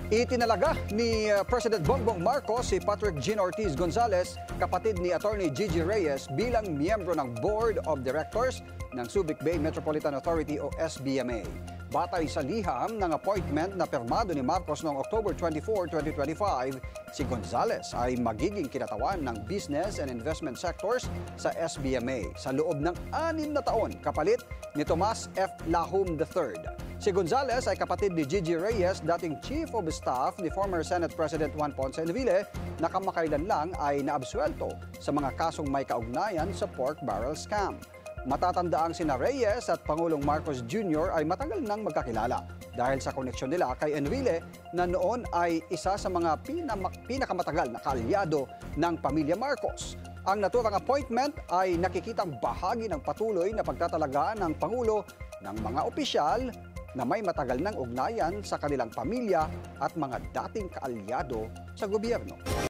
Itinalaga ni President Bongbong Marcos si Patrick Gene Ortiz Gonzales, kapatid ni Attorney Gigi Reyes, bilang miyembro ng Board of Directors ng Subic Bay Metropolitan Authority o SBMA. Batay sa liham ng appointment na pirmado ni Marcos noong October 24, 2025, si Gonzales ay magiging kinatawan ng business and investment sectors sa SBMA sa loob ng 6 na taon kapalit ni Tomas F. Lahum III. Si Gonzales ay kapatid ni Gigi Reyes, dating Chief of Staff ni former Senate President Juan Ponce Enrile, na kamakailan lang ay naabsuelto sa mga kasong may kaugnayan sa pork barrel scam. Matatandaang sina Reyes at Pangulong Marcos Jr. ay matagal nang magkakilala dahil sa koneksyon nila kay Enrile na noon ay isa sa mga pinakamatagal na kaalyado ng pamilya Marcos. Ang naturang appointment ay nakikitang bahagi ng patuloy na pagtatalaga ng Pangulo ng mga opisyal na may matagal ng ugnayan sa kanilang pamilya at mga dating kaalyado sa gobyerno.